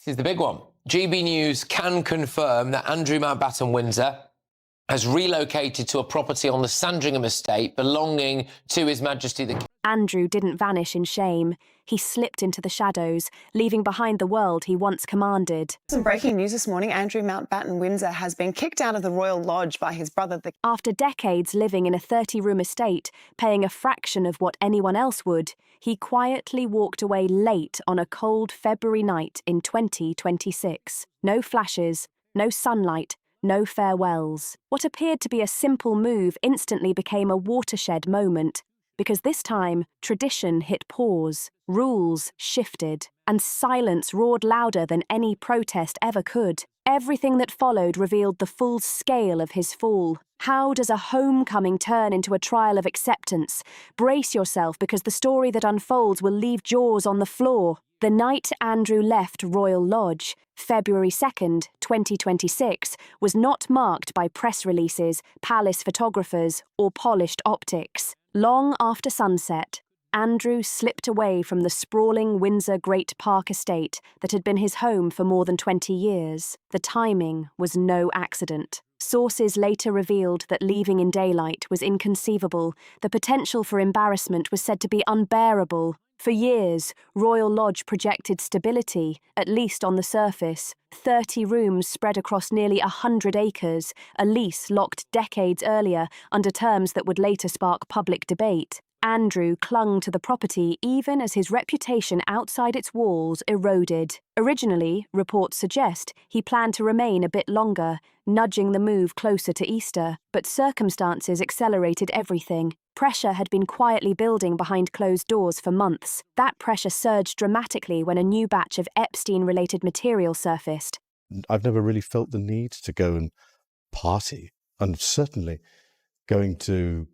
This is the big one. GB News can confirm that Andrew Mountbatten Windsor has relocated to a property on the Sandringham estate belonging to His Majesty the King. Andrew didn't vanish in shame. He slipped into the shadows, leaving behind the world he once commanded. Some breaking news this morning. Andrew Mountbatten Windsor has been kicked out of the Royal Lodge by his brother. After decades living in a 30-room estate, paying a fraction of what anyone else would, he quietly walked away late on a cold February night in 2026. No flashes, no sunlight, no farewells. What appeared to be a simple move instantly became a watershed moment, because this time, tradition hit pause, rules shifted, and silence roared louder than any protest ever could. Everything that followed revealed the full scale of his fall. How does a homecoming turn into a trial of acceptance? Brace yourself, because the story that unfolds will leave jaws on the floor. The night Andrew left Royal Lodge, February 2nd, 2026, was not marked by press releases, palace photographers, or polished optics. Long after sunset, Andrew slipped away from the sprawling Windsor Great Park estate that had been his home for more than 20 years. The timing was no accident. Sources later revealed that leaving in daylight was inconceivable. The potential for embarrassment was said to be unbearable. For years, Royal Lodge projected stability, at least on the surface. 30 rooms spread across nearly 100 acres, a lease locked decades earlier under terms that would later spark public debate. Andrew clung to the property even as his reputation outside its walls eroded. Originally, reports suggest, he planned to remain a bit longer, nudging the move closer to Easter, but circumstances accelerated everything. Pressure had been quietly building behind closed doors for months. That pressure surged dramatically when a new batch of Epstein-related material surfaced. I've never really felt the need to go and party, and certainly going to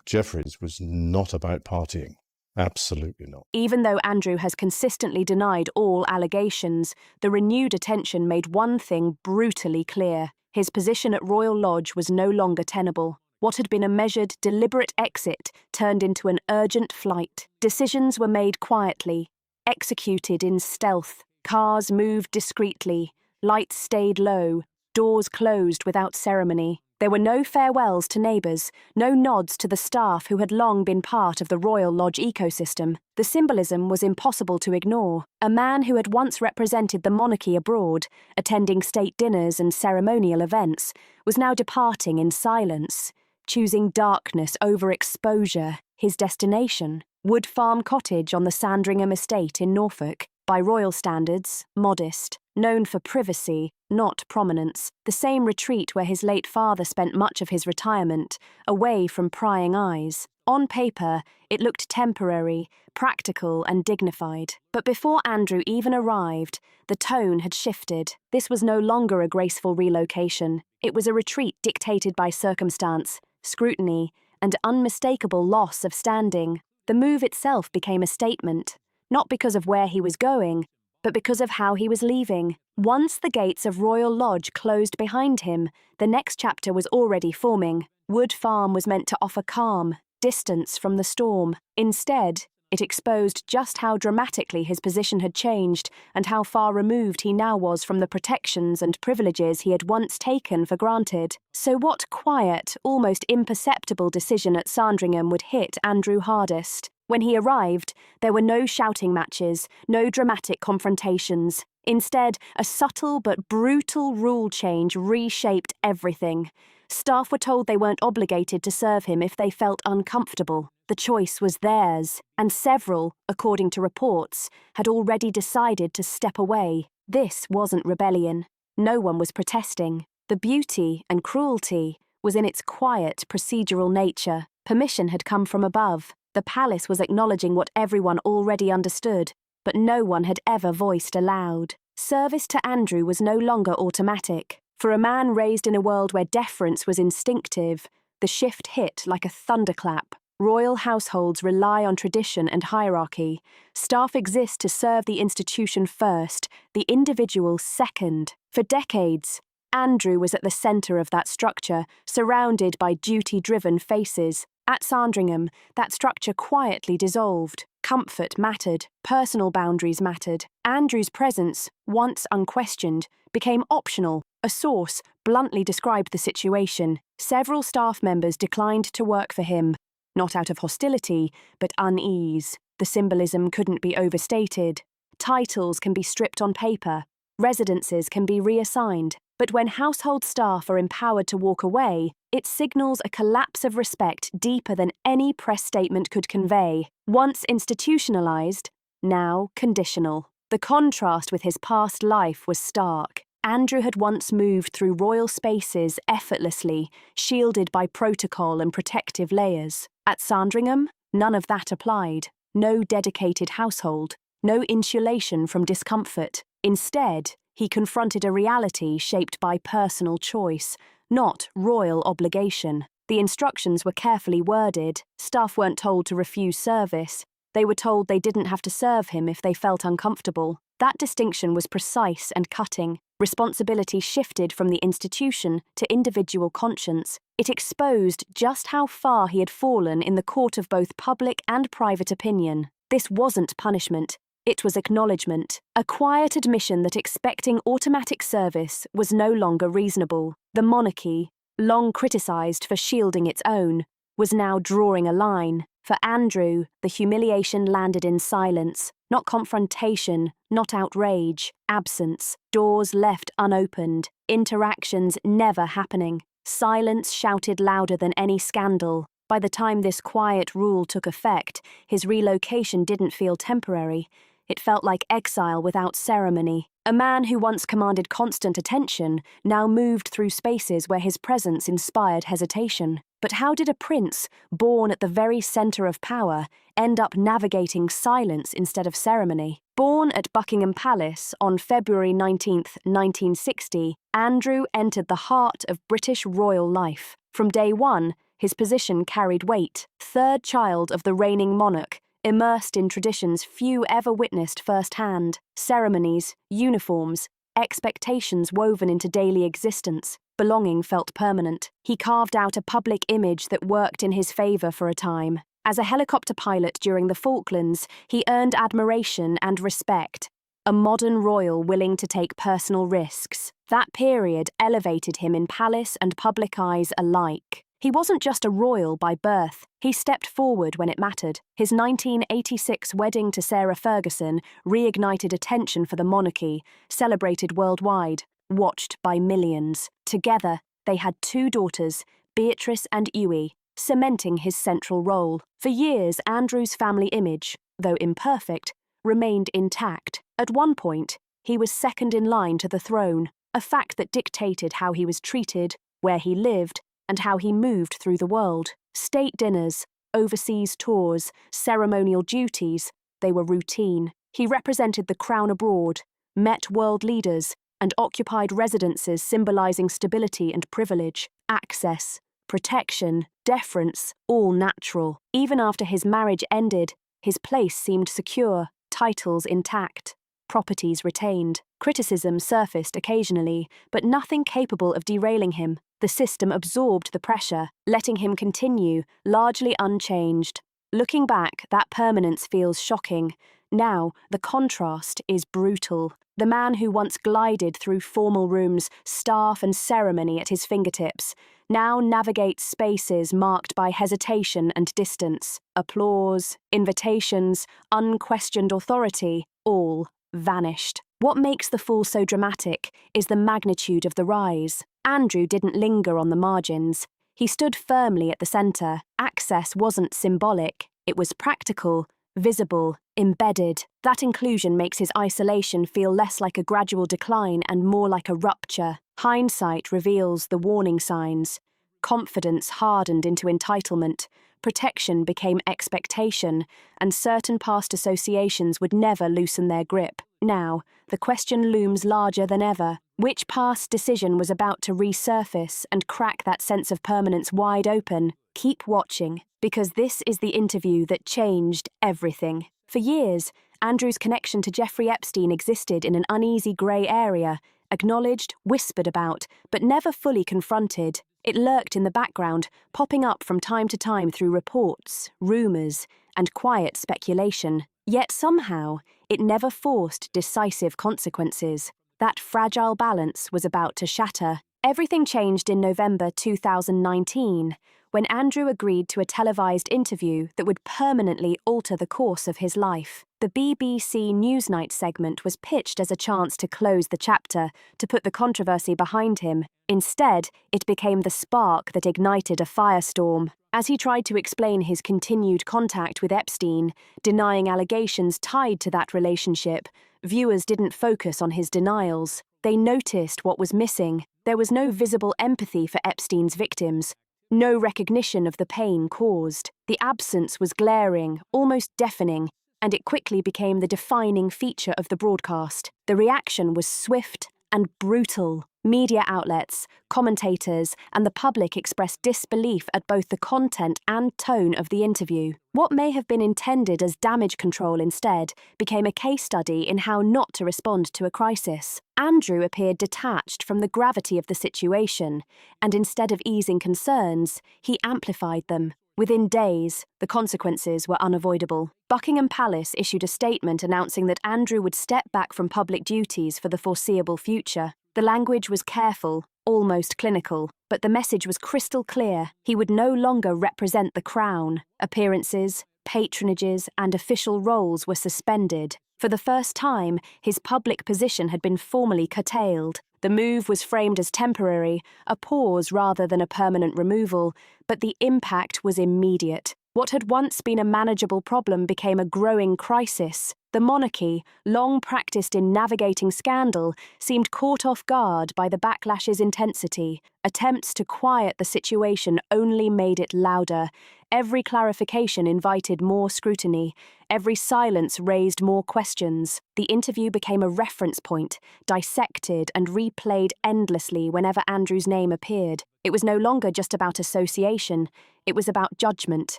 Jeffries was not about partying. Absolutely not. Even though Andrew has consistently denied all allegations, the renewed attention made one thing brutally clear. His position at Royal Lodge was no longer tenable. What had been a measured, deliberate exit turned into an urgent flight. Decisions were made quietly, executed in stealth. Cars moved discreetly, lights stayed low, doors closed without ceremony. There were no farewells to neighbours, no nods to the staff who had long been part of the Royal Lodge ecosystem. The symbolism was impossible to ignore. A man who had once represented the monarchy abroad, attending state dinners and ceremonial events, was now departing in silence, choosing darkness over exposure. His destination, Wood Farm Cottage on the Sandringham estate in Norfolk, by royal standards, modest, known for privacy, not prominence, the same retreat where his late father spent much of his retirement, away from prying eyes. On paper, it looked temporary, practical and dignified. But before Andrew even arrived, the tone had shifted. This was no longer a graceful relocation. It was a retreat dictated by circumstance, scrutiny, and unmistakable loss of standing. The move itself became a statement, not because of where he was going, but because of how he was leaving. Once the gates of Royal Lodge closed behind him, the next chapter was already forming. Wood Farm was meant to offer calm, distance from the storm. Instead, it exposed just how dramatically his position had changed and how far removed he now was from the protections and privileges he had once taken for granted. So what quiet, almost imperceptible decision at Sandringham would hit Andrew hardest? When he arrived, there were no shouting matches, no dramatic confrontations. Instead, a subtle but brutal rule change reshaped everything. Staff were told they weren't obligated to serve him if they felt uncomfortable. The choice was theirs, and several, according to reports, had already decided to step away. This wasn't rebellion. No one was protesting. The beauty and cruelty was in its quiet, procedural nature. Permission had come from above. The palace was acknowledging what everyone already understood, but no one had ever voiced aloud. Service to Andrew was no longer automatic. For a man raised in a world where deference was instinctive, the shift hit like a thunderclap. Royal households rely on tradition and hierarchy. Staff exist to serve the institution first, the individual second. For decades, Andrew was at the centre of that structure, surrounded by duty-driven faces. At Sandringham, that structure quietly dissolved. Comfort mattered, personal boundaries mattered. Andrew's presence, once unquestioned, became optional. A source bluntly described the situation. Several staff members declined to work for him, not out of hostility, but unease. The symbolism couldn't be overstated. Titles can be stripped on paper. Residences can be reassigned. But when household staff are empowered to walk away, it signals a collapse of respect deeper than any press statement could convey. Once institutionalized, now conditional. The contrast with his past life was stark. Andrew had once moved through royal spaces effortlessly, shielded by protocol and protective layers. At Sandringham, none of that applied. No dedicated household, no insulation from discomfort. Instead, he confronted a reality shaped by personal choice, not royal obligation. The instructions were carefully worded. Staff weren't told to refuse service. They were told they didn't have to serve him if they felt uncomfortable. That distinction was precise and cutting. Responsibility shifted from the institution to individual conscience. It exposed just how far he had fallen in the court of both public and private opinion. This wasn't punishment. It was acknowledgement, a quiet admission that expecting automatic service was no longer reasonable. The monarchy, long criticised for shielding its own, was now drawing a line. For Andrew, the humiliation landed in silence, not confrontation, not outrage, absence, doors left unopened, interactions never happening. Silence shouted louder than any scandal. By the time this quiet rule took effect, his relocation didn't feel temporary. It felt like exile without ceremony. A man who once commanded constant attention now moved through spaces where his presence inspired hesitation. But how did a prince, born at the very centre of power, end up navigating silence instead of ceremony? Born at Buckingham Palace on February 19, 1960, Andrew entered the heart of British royal life. From day one, his position carried weight. Third child of the reigning monarch, immersed in traditions few ever witnessed firsthand, ceremonies, uniforms, expectations woven into daily existence. Belonging felt permanent. He carved out a public image that worked in his favour for a time. As a helicopter pilot during the Falklands, he earned admiration and respect. A modern royal willing to take personal risks. That period elevated him in palace and public eyes alike. He wasn't just a royal by birth. He stepped forward when it mattered. His 1986 wedding to Sarah Ferguson reignited attention for the monarchy, celebrated worldwide, watched by millions. Together, they had 2 daughters, Beatrice and Ewe, cementing his central role. For years, Andrew's family image, though imperfect, remained intact. At one point, he was second in line to the throne, a fact that dictated how he was treated, where he lived, and how he moved through the world. State dinners, overseas tours, ceremonial duties, they were routine. He represented the crown abroad, met world leaders, and occupied residences symbolising stability and privilege, access, protection, deference, all natural. Even after his marriage ended, his place seemed secure, titles intact, properties retained. Criticism surfaced occasionally, but nothing capable of derailing him. The system absorbed the pressure, letting him continue, largely unchanged. Looking back, that permanence feels shocking. Now, the contrast is brutal. The man who once glided through formal rooms, staff and ceremony at his fingertips, now navigates spaces marked by hesitation and distance. Applause, invitations, unquestioned authority, all vanished. What makes the fall so dramatic is the magnitude of the rise. Andrew didn't linger on the margins. He stood firmly at the centre. Access wasn't symbolic. It was practical, visible, embedded. That inclusion makes his isolation feel less like a gradual decline and more like a rupture. Hindsight reveals the warning signs. Confidence hardened into entitlement. Protection became expectation, and certain past associations would never loosen their grip. Now, the question looms larger than ever. Which past decision was about to resurface and crack that sense of permanence wide open? Keep watching, because this is the interview that changed everything. For years, Andrew's connection to Jeffrey Epstein existed in an uneasy grey area, acknowledged, whispered about, but never fully confronted. It lurked in the background, popping up from time to time through reports, rumours, and quiet speculation. Yet somehow, it never forced decisive consequences. That fragile balance was about to shatter. Everything changed in November 2019, when Andrew agreed to a televised interview that would permanently alter the course of his life. The BBC Newsnight segment was pitched as a chance to close the chapter, to put the controversy behind him. Instead, it became the spark that ignited a firestorm. As he tried to explain his continued contact with Epstein, denying allegations tied to that relationship, viewers didn't focus on his denials. They noticed what was missing. There was no visible empathy for Epstein's victims, no recognition of the pain caused. The absence was glaring, almost deafening, and it quickly became the defining feature of the broadcast. The reaction was swift and brutal. Media outlets, commentators, and the public expressed disbelief at both the content and tone of the interview. What may have been intended as damage control instead became a case study in how not to respond to a crisis. Andrew appeared detached from the gravity of the situation, and instead of easing concerns, he amplified them. Within days, the consequences were unavoidable. Buckingham Palace issued a statement announcing that Andrew would step back from public duties for the foreseeable future. The language was careful, almost clinical, but the message was crystal clear. He would no longer represent the crown. Appearances, patronages, and official roles were suspended. For the first time, his public position had been formally curtailed. The move was framed as temporary, a pause rather than a permanent removal, but the impact was immediate. What had once been a manageable problem became a growing crisis. The monarchy, long practiced in navigating scandal, seemed caught off guard by the backlash's intensity. Attempts to quiet the situation only made it louder. Every clarification invited more scrutiny. Every silence raised more questions. The interview became a reference point, dissected and replayed endlessly whenever Andrew's name appeared. It was no longer just about association. It was about judgment,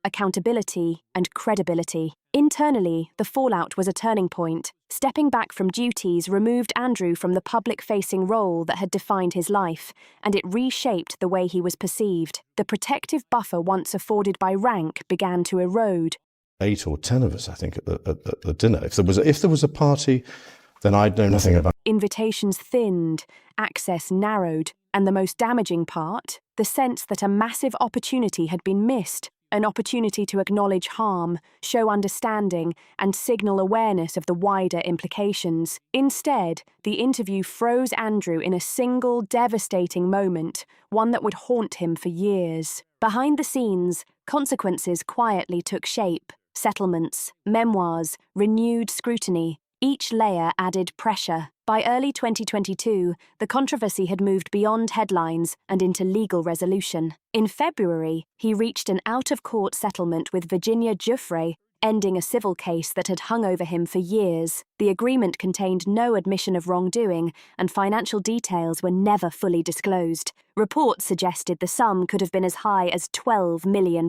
accountability, and credibility. Internally, the fallout was a turning point. Stepping back from duties removed Andrew from the public-facing role that had defined his life, and it reshaped the way he was perceived. The protective buffer once afforded by rank began to erode. 8 or 10 of us, I think, at the dinner. If there was a party, then I'd know nothing about it. Invitations thinned, access narrowed, and the most damaging part, the sense that a massive opportunity had been missed. An opportunity to acknowledge harm, show understanding, and signal awareness of the wider implications. Instead, the interview froze Andrew in a single devastating moment, one that would haunt him for years. Behind the scenes, consequences quietly took shape. Settlements, memoirs, renewed scrutiny. Each layer added pressure. By early 2022, the controversy had moved beyond headlines and into legal resolution. In February, he reached an out-of-court settlement with Virginia Giuffre, ending a civil case that had hung over him for years. The agreement contained no admission of wrongdoing, and financial details were never fully disclosed. Reports suggested the sum could have been as high as £12 million.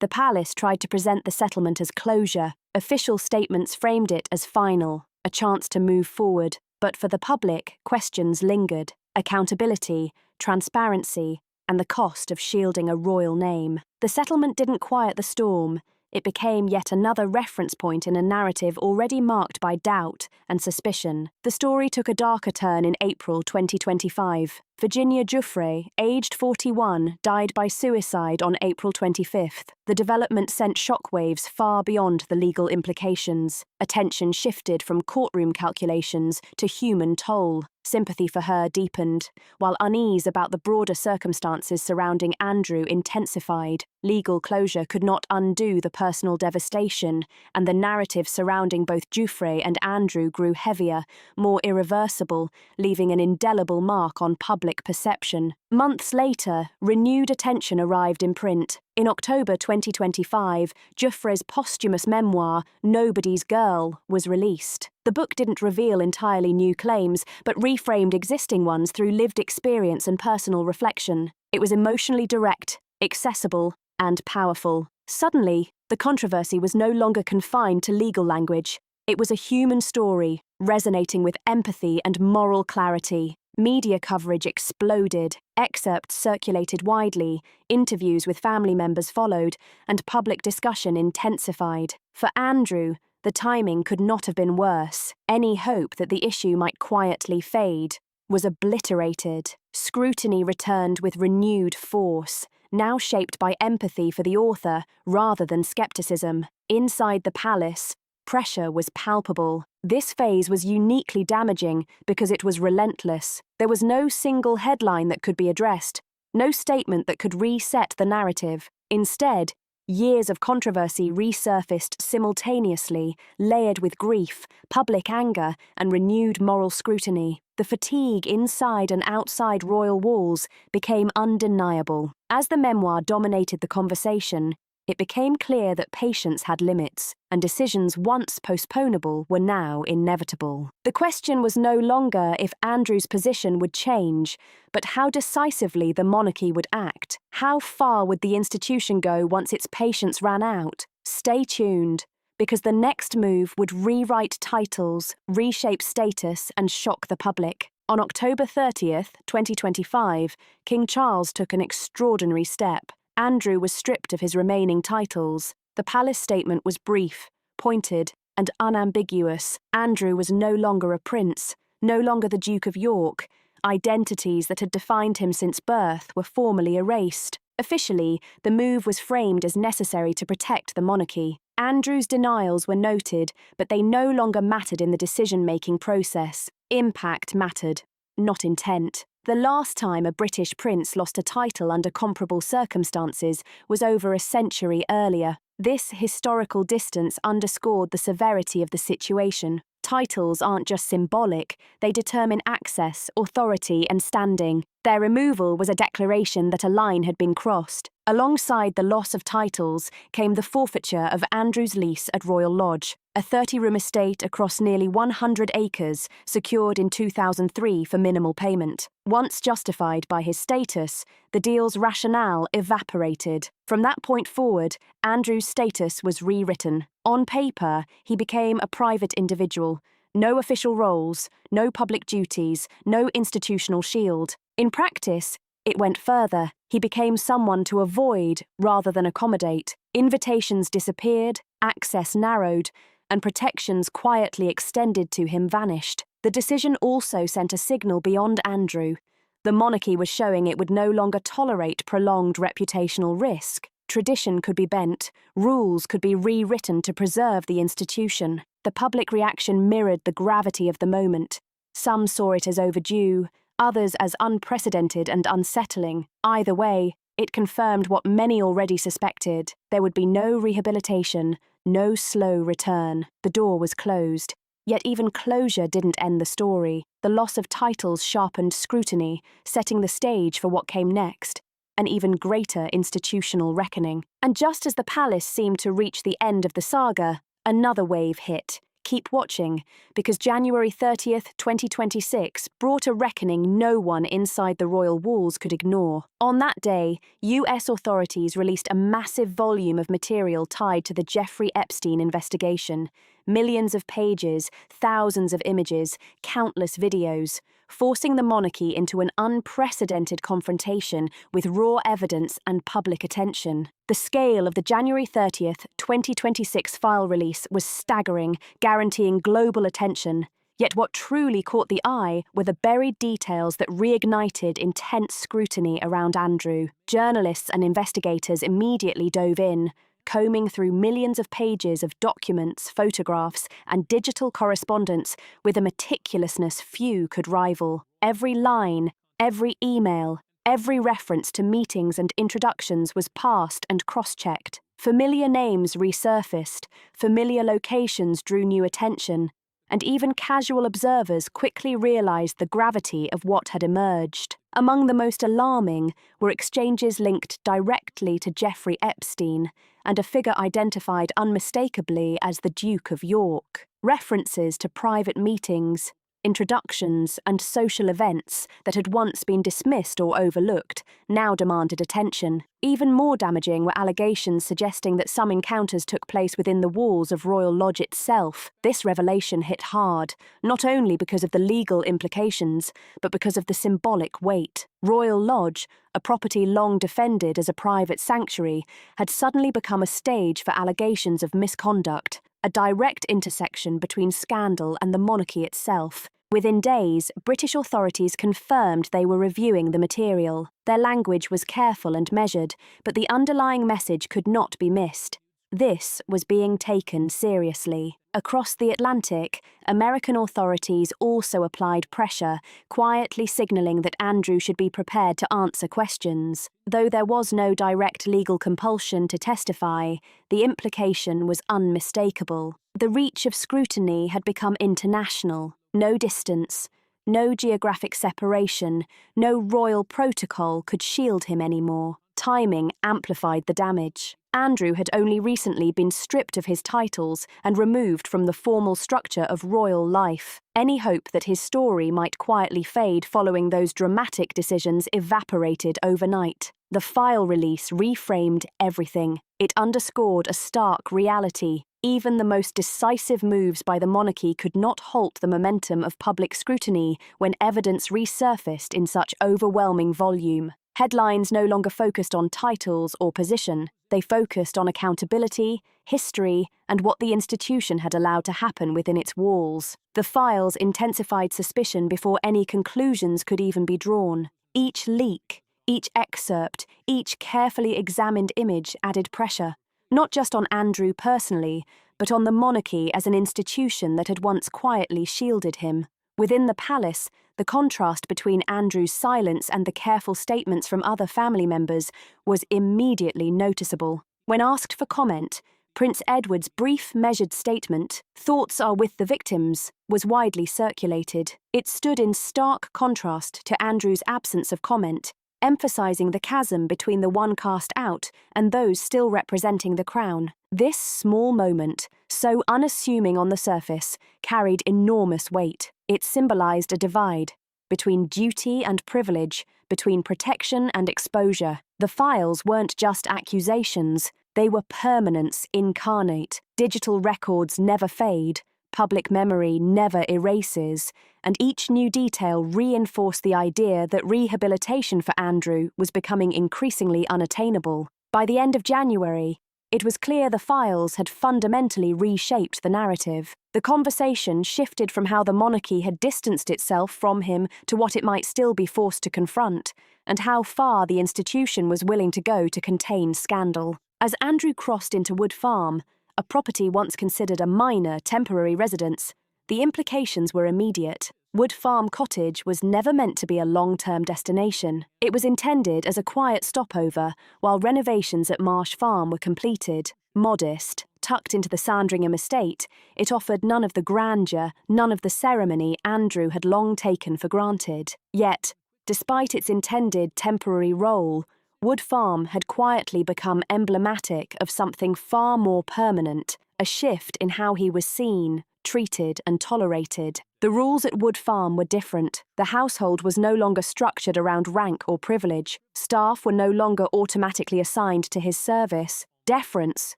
The palace tried to present the settlement as closure. Official statements framed it as final, a chance to move forward. But for the public, questions lingered. Accountability, transparency, and the cost of shielding a royal name. The settlement didn't quiet the storm. It became yet another reference point in a narrative already marked by doubt and suspicion. The story took a darker turn in April 2025. Virginia Giuffre, aged 41, died by suicide on April 25th. The development sent shockwaves far beyond the legal implications. Attention shifted from courtroom calculations to human toll. Sympathy for her deepened, while unease about the broader circumstances surrounding Andrew intensified. Legal closure could not undo the personal devastation, and the narrative surrounding both Giuffre and Andrew grew heavier, more irreversible, leaving an indelible mark on public perception. Months later, renewed attention arrived in print. In October 2025, Giuffre's posthumous memoir, Nobody's Girl, was released. The book didn't reveal entirely new claims, but reframed existing ones through lived experience and personal reflection. It was emotionally direct, accessible, and powerful. Suddenly, the controversy was no longer confined to legal language. It was a human story, resonating with empathy and moral clarity. Media coverage exploded, excerpts circulated widely, interviews with family members followed, and public discussion intensified. For Andrew, the timing could not have been worse. Any hope that the issue might quietly fade was obliterated. Scrutiny returned with renewed force, now shaped by empathy for the author rather than skepticism. Inside the palace, pressure was palpable. This phase was uniquely damaging because it was relentless. There was no single headline that could be addressed, no statement that could reset the narrative. Instead, years of controversy resurfaced simultaneously, layered with grief, public anger, and renewed moral scrutiny. The fatigue inside and outside royal walls became undeniable. As the memoir dominated the conversation, it became clear that patience had limits, and decisions once postponable were now inevitable. The question was no longer if Andrew's position would change, but how decisively the monarchy would act. How far would the institution go once its patience ran out? Stay tuned, because the next move would rewrite titles, reshape status, and shock the public. On October 30th, 2025, King Charles took an extraordinary step. Andrew was stripped of his remaining titles. The palace statement was brief, pointed, and unambiguous. Andrew was no longer a prince, no longer the Duke of York. Identities that had defined him since birth were formally erased. Officially, the move was framed as necessary to protect the monarchy. Andrew's denials were noted, but they no longer mattered in the decision-making process. Impact mattered, not intent. The last time a British prince lost a title under comparable circumstances was over a century earlier. This historical distance underscored the severity of the situation. Titles aren't just symbolic, they determine access, authority, and standing. Their removal was a declaration that a line had been crossed. Alongside the loss of titles came the forfeiture of Andrew's lease at Royal Lodge, a 30-room estate across nearly 100 acres secured in 2003 for minimal payment. Once justified by his status, the deal's rationale evaporated. From that point forward, Andrew's status was rewritten. On paper, he became a private individual. No official roles, no public duties, no institutional shield. In practice, it went further. He became someone to avoid rather than accommodate. Invitations disappeared, access narrowed, and protections quietly extended to him vanished. The decision also sent a signal beyond Andrew. The monarchy was showing it would no longer tolerate prolonged reputational risk. Tradition could be bent, rules could be rewritten to preserve the institution. The public reaction mirrored the gravity of the moment. Some saw it as overdue, others as unprecedented and unsettling. Either way, it confirmed what many already suspected. There would be no rehabilitation, no slow return. The door was closed. Yet even closure didn't end the story. The loss of titles sharpened scrutiny, setting the stage for what came next. An even greater institutional reckoning. And just as the palace seemed to reach the end of the saga, another wave hit. Keep watching, because January 30th, 2026 brought a reckoning no one inside the royal walls could ignore. On that day, US authorities released a massive volume of material tied to the Jeffrey Epstein investigation. Millions of pages, thousands of images, countless videos, forcing the monarchy into an unprecedented confrontation with raw evidence and public attention. The scale of the January 30th, 2026 file release was staggering, guaranteeing global attention. Yet what truly caught the eye were the buried details that reignited intense scrutiny around Andrew. Journalists and investigators immediately dove in, combing through millions of pages of documents, photographs, and digital correspondence with a meticulousness few could rival. Every line, every email, every reference to meetings and introductions was passed and cross-checked. Familiar names resurfaced, familiar locations drew new attention, and even casual observers quickly realized the gravity of what had emerged. Among the most alarming were exchanges linked directly to Jeffrey Epstein and a figure identified unmistakably as the Duke of York. References to private meetings, introductions, and social events that had once been dismissed or overlooked now demanded attention. Even more damaging were allegations suggesting that some encounters took place within the walls of Royal Lodge itself. This revelation hit hard, not only because of the legal implications, but because of the symbolic weight. Royal Lodge, a property long defended as a private sanctuary, had suddenly become a stage for allegations of misconduct, a direct intersection between scandal and the monarchy itself. Within days, British authorities confirmed they were reviewing the material. Their language was careful and measured, but the underlying message could not be missed. This was being taken seriously. Across the Atlantic, American authorities also applied pressure, quietly signalling that Andrew should be prepared to answer questions. Though there was no direct legal compulsion to testify, the implication was unmistakable. The reach of scrutiny had become international. No distance, no geographic separation, no royal protocol could shield him anymore. Timing amplified the damage. Andrew had only recently been stripped of his titles and removed from the formal structure of royal life. Any hope that his story might quietly fade following those dramatic decisions evaporated overnight. The file release reframed everything. It underscored a stark reality. Even the most decisive moves by the monarchy could not halt the momentum of public scrutiny when evidence resurfaced in such overwhelming volume. Headlines no longer focused on titles or position. They focused on accountability, history, and what the institution had allowed to happen within its walls. The files intensified suspicion before any conclusions could even be drawn. Each leak, each excerpt, each carefully examined image added pressure, not just on Andrew personally, but on the monarchy as an institution that had once quietly shielded him. Within the palace, the contrast between Andrew's silence and the careful statements from other family members was immediately noticeable. When asked for comment, Prince Edward's brief, measured statement, "Thoughts are with the victims," was widely circulated. It stood in stark contrast to Andrew's absence of comment, emphasizing the chasm between the one cast out and those still representing the crown. This small moment, so unassuming on the surface, carried enormous weight. It symbolized a divide between duty and privilege, between protection and exposure. The files weren't just accusations, they were permanence incarnate. Digital records never fade, public memory never erases, and each new detail reinforced the idea that rehabilitation for Andrew was becoming increasingly unattainable. By the end of January, it was clear the files had fundamentally reshaped the narrative. The conversation shifted from how the monarchy had distanced itself from him to what it might still be forced to confront, and how far the institution was willing to go to contain scandal. As Andrew crossed into Wood Farm, a property once considered a minor temporary residence, the implications were immediate. Wood Farm Cottage was never meant to be a long-term destination. It was intended as a quiet stopover while renovations at Marsh Farm were completed. Modest, tucked into the Sandringham estate, it offered none of the grandeur, none of the ceremony Andrew had long taken for granted. Yet, despite its intended temporary role, Wood Farm had quietly become emblematic of something far more permanent, a shift in how he was seen, treated, and tolerated. The rules at Wood Farm were different. The household was no longer structured around rank or privilege. Staff were no longer automatically assigned to his service. Deference,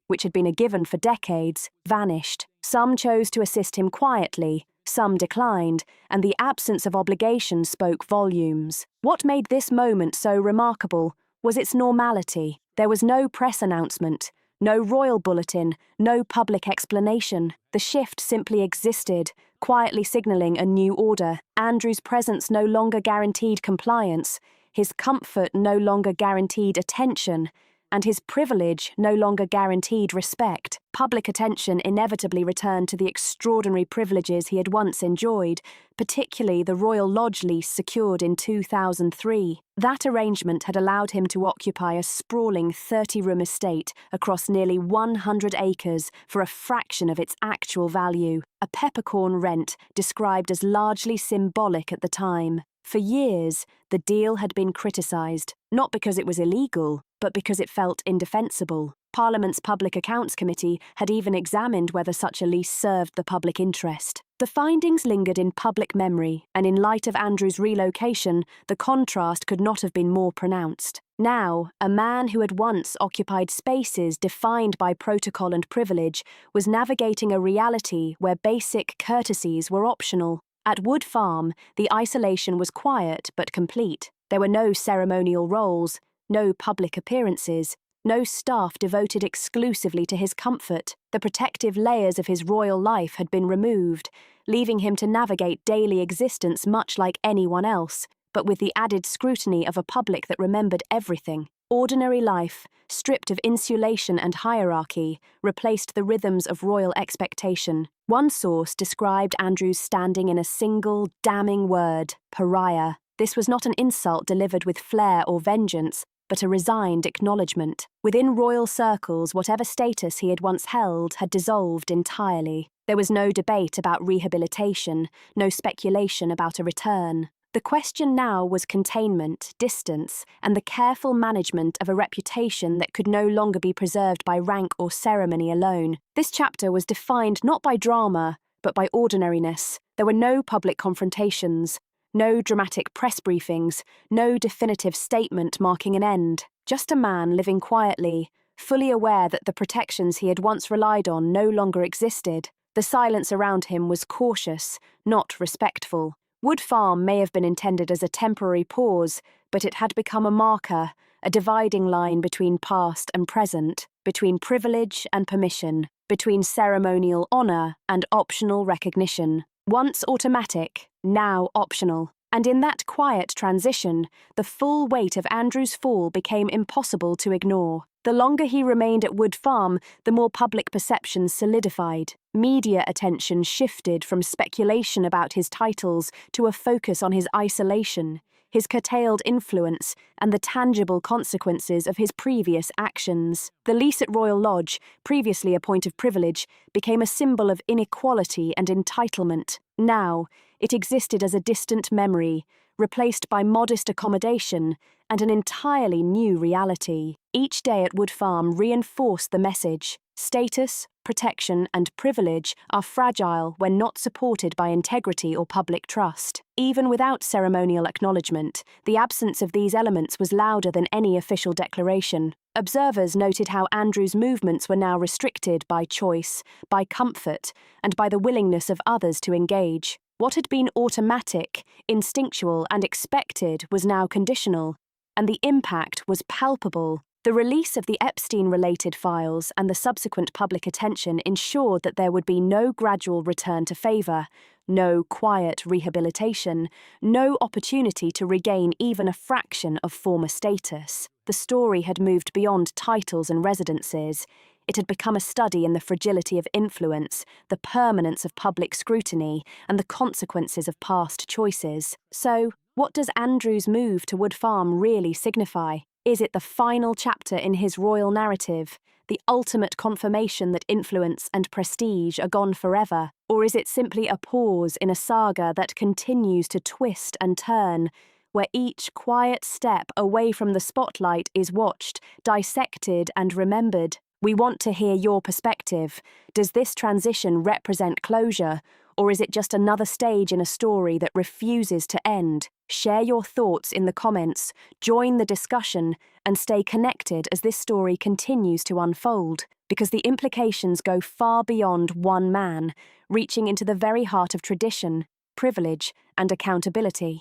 which had been a given for decades, vanished. Some chose to assist him quietly, some declined, and the absence of obligation spoke volumes. What made this moment so remarkable was its normality. There was no press announcement, no royal bulletin, no public explanation. The shift simply existed, quietly signalling a new order. Andrew's presence no longer guaranteed compliance, his comfort no longer guaranteed attention, and his privilege no longer guaranteed respect. Public attention inevitably returned to the extraordinary privileges he had once enjoyed, particularly the Royal Lodge lease secured in 2003. That arrangement had allowed him to occupy a sprawling 30-room estate across nearly 100 acres for a fraction of its actual value, a peppercorn rent described as largely symbolic at the time. For years, the deal had been criticised, not because it was illegal, but because it felt indefensible. Parliament's Public Accounts Committee had even examined whether such a lease served the public interest. The findings lingered in public memory, and in light of Andrew's relocation, the contrast could not have been more pronounced. Now, a man who had once occupied spaces defined by protocol and privilege was navigating a reality where basic courtesies were optional. At Wood Farm, the isolation was quiet but complete. There were no ceremonial roles, no public appearances, no staff devoted exclusively to his comfort. The protective layers of his royal life had been removed, leaving him to navigate daily existence much like anyone else, but with the added scrutiny of a public that remembered everything. Ordinary life, stripped of insulation and hierarchy, replaced the rhythms of royal expectation. One source described Andrew's standing in a single, damning word: pariah. This was not an insult delivered with flair or vengeance, but a resigned acknowledgement. Within royal circles, whatever status he had once held had dissolved entirely. There was no debate about rehabilitation, no speculation about a return. The question now was containment, distance, and the careful management of a reputation that could no longer be preserved by rank or ceremony alone. This chapter was defined not by drama, but by ordinariness. There were no public confrontations, no dramatic press briefings, no definitive statement marking an end. Just a man living quietly, fully aware that the protections he had once relied on no longer existed. The silence around him was cautious, not respectful. Wood Farm may have been intended as a temporary pause, but it had become a marker, a dividing line between past and present, between privilege and permission, between ceremonial honour and optional recognition. Once automatic, now optional. And in that quiet transition, the full weight of Andrew's fall became impossible to ignore. The longer he remained at Wood Farm, the more public perception solidified. Media attention shifted from speculation about his titles to a focus on his isolation, his curtailed influence, and the tangible consequences of his previous actions. The lease at Royal Lodge, previously a point of privilege, became a symbol of inequality and entitlement. Now, it existed as a distant memory, replaced by modest accommodation and an entirely new reality. Each day at Wood Farm reinforced the message: status, protection, and privilege are fragile when not supported by integrity or public trust. Even without ceremonial acknowledgement, the absence of these elements was louder than any official declaration. Observers noted how Andrew's movements were now restricted by choice, by comfort, and by the willingness of others to engage. What had been automatic, instinctual, and expected was now conditional, and the impact was palpable. The release of the Epstein-related files and the subsequent public attention ensured that there would be no gradual return to favour, no quiet rehabilitation, no opportunity to regain even a fraction of former status. The story had moved beyond titles and residences. It had become a study in the fragility of influence, the permanence of public scrutiny, and the consequences of past choices. So, what does Andrew's move to Wood Farm really signify? Is it the final chapter in his royal narrative, the ultimate confirmation that influence and prestige are gone forever? Or is it simply a pause in a saga that continues to twist and turn, where each quiet step away from the spotlight is watched, dissected, and remembered? We want to hear your perspective. Does this transition represent closure, or is it just another stage in a story that refuses to end? Share your thoughts in the comments, join the discussion, and stay connected as this story continues to unfold, because the implications go far beyond one man, reaching into the very heart of tradition, privilege, and accountability.